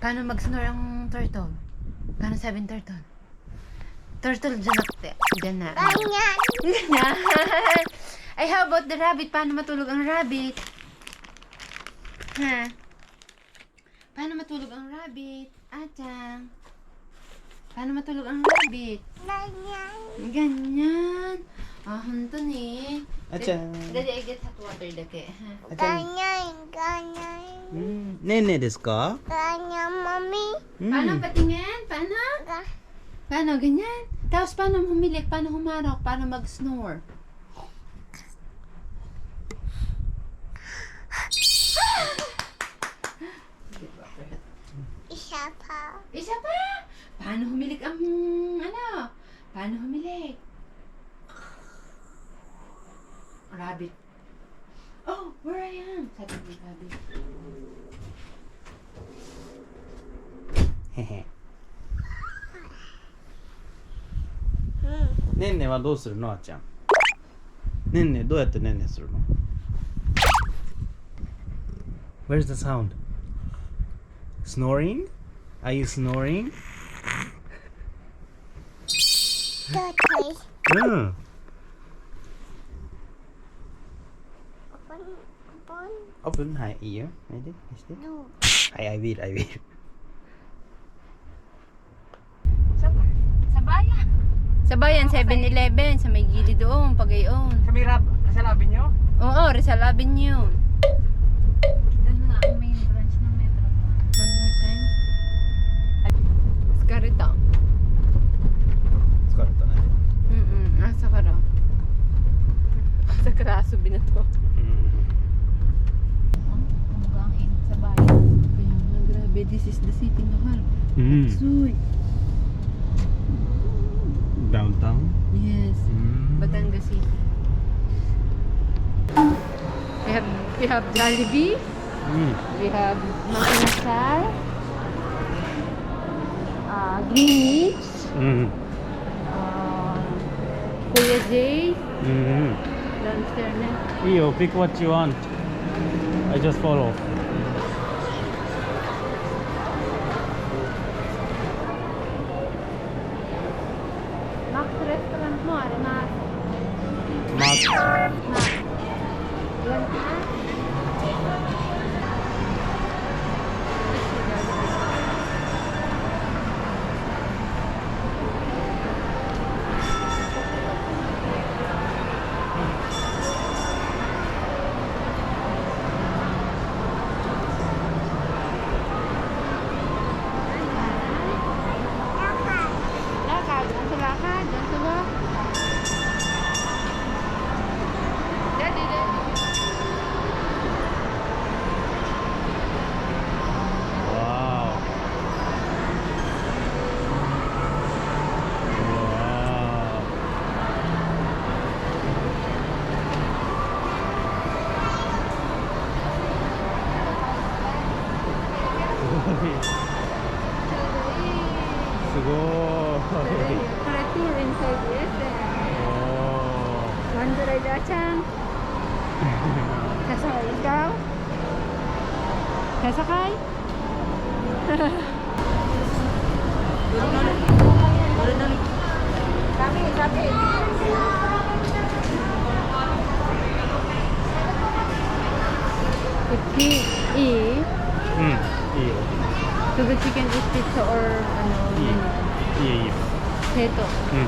Paano mag-snore ang turtle? Paano sabing turtle? Turtle dyan na. Dyan na. Ganyan. Ganyan. Ay, how about the rabbit? Paano matulog ang rabbit? Ha? Paano matulog ang rabbit? Atang. Paano matulog ang rabbit? Ganyan. Ganyan. Ah, hunto ni. Atang. Dali, I get hot water dake. Ha? Ganyan. Ganyan. Nene desu ka? Ganyan, mommy. Paano patingin? Paano? Paano? Ganyan. Tapos paano humilik? Paano humarok? Paano mag-snore? Isa pa. Isa pa! Paano humilik ang, ano? Paano humilik? Rabbit. Oh, where I am? Sabi ni rabbit. Hehe. Nene はどうするのあーちゃん。ねんねどうやってねんねするの Where's the sound? Snoring? Are you snoring? Turtle. うん。 Open. Open はい、いいよ。見て、見して。 No. はい、I will, I will. Sa bayan, 7-Eleven, sa may gilid doon, Pagayon. Sa may Rizal Avenue? Oo, Rizal Avenue. Doon nga ang main branch ng Metro. One more time. Skarita. 疲れたね。 Asa ka raw? Asa ka raw, asubi na to. Hanggang in sa bayan. Kaya nga, grabe, this is the city mahal. Suy. Downtown? Yes, Batangas City. We have Jollibee. We have Makinasar. Greenwich. Kuya J. Downstairs na. いいよ、pick what you want. I just follow. Max restaurant mo, ari Max. Max. Max. Yan ka? Lakad. Ang sa lakad. Ang sa lakad. Daddy, daddy. Wow. Wow.すごい。 For a tour inside, yes. お One ride, Achang. Sasakay ikaw? Sasakay? If he eat, うん、いいよ。 so the chicken is pizza or ano, いいよ。いいよ、いいよ。 keto. うん。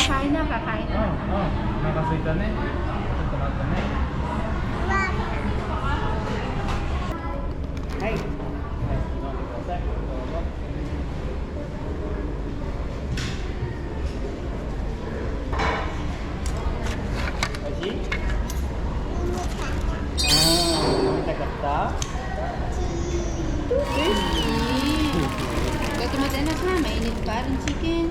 Kakain na, kakain na. お腹空いたね。ちょっと待ってね。はい。はい、飲んでください。どうぞ。おいしい？飲みたかった？ Ito matanak na, mainit pa rin chicken.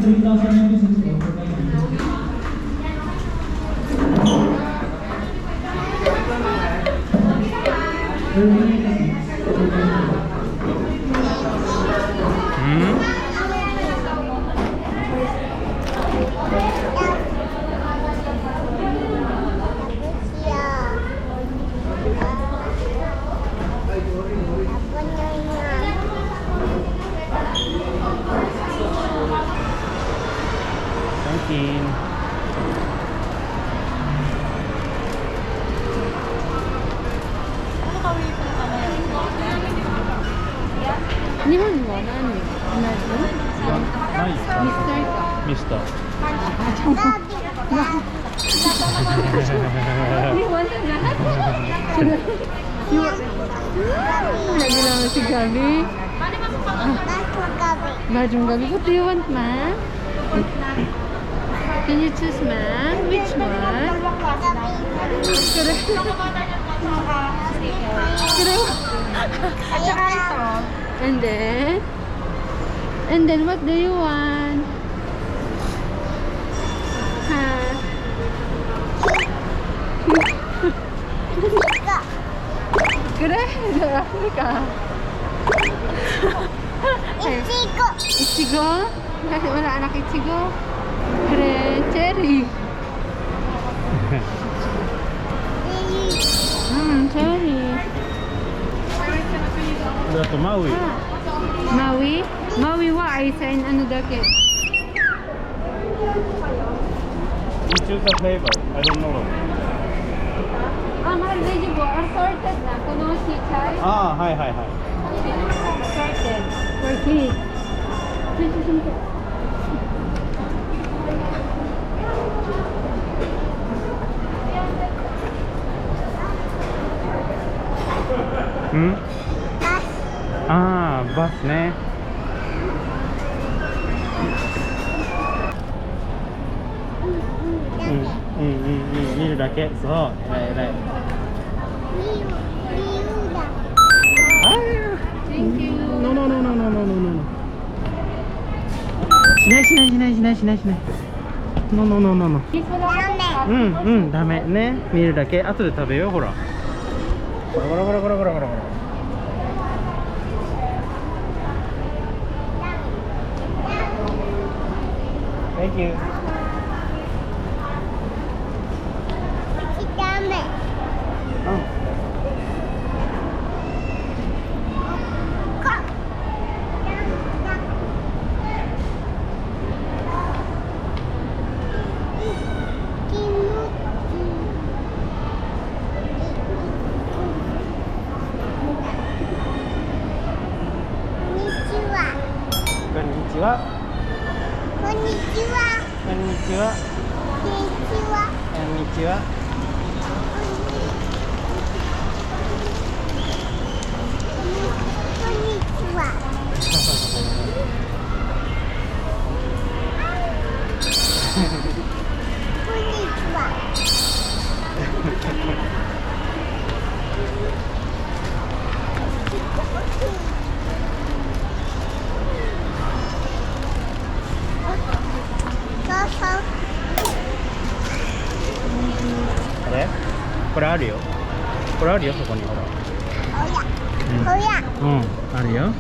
日本は何？ないよ。ミスターか。ミスター。日本じゃない？Lagi lang si Gabi. Bajong Gabi. What do you want, ma'am? Can you choose, ma'am? Which one? And then what do you want? Huh? 그래? Africa. Ichigo? Kasi wala anak ichigo? Kure, cherry. Cherry. これだとマウイ。Maui? Maui wa ay sa ano dake? You choose the flavor. I don't know. Mahal vegetable assorted na. Kuno si chai. ああ、はいはいはい。Assorted. For kids. Hmm? ああ、バスね。見るだけ。そう、偉い。Thank you. No. しない。No. ダメね。見るだけ。後で食べよう、ほら。ゴラ。Thank you.これあるよ、そこにほら。あるよ。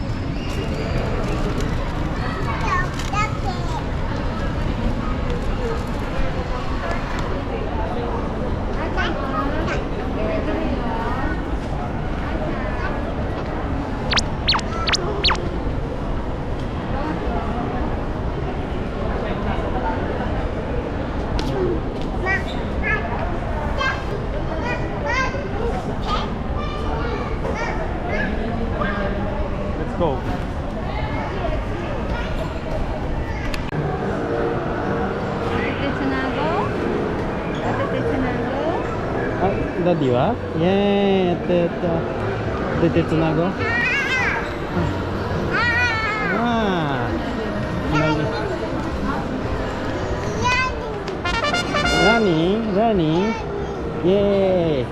Go.ダディはイエーイ、やった出てつなご。何イエーイ。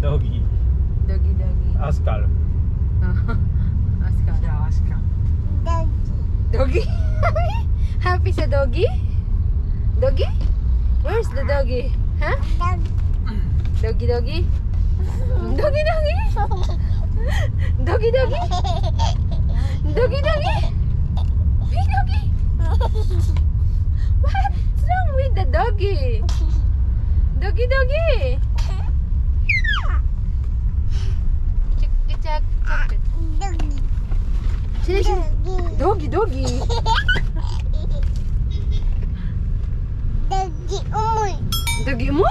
Doggy. Doggy, doggy. Askal. Askal. Yeah, Askal. Doggy? Happy sa doggy? Doggy? Where's the doggy? Huh? Doggy, doggy? Doggy, doggy? Doggy, doggy? Doggy, doggy? Hey, doggy? What's wrong with the doggy? Doggy, doggy? Check, check, check. Sino, sino? Doggy, doggy. Doggy mo?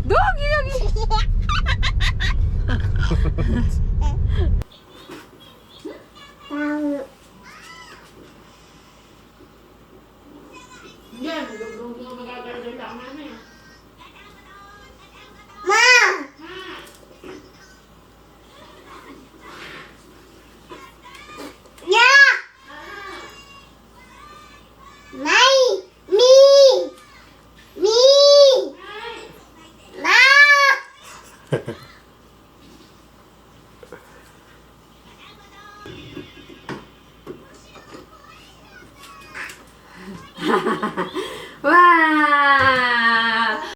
Doggy, doggy. Wow!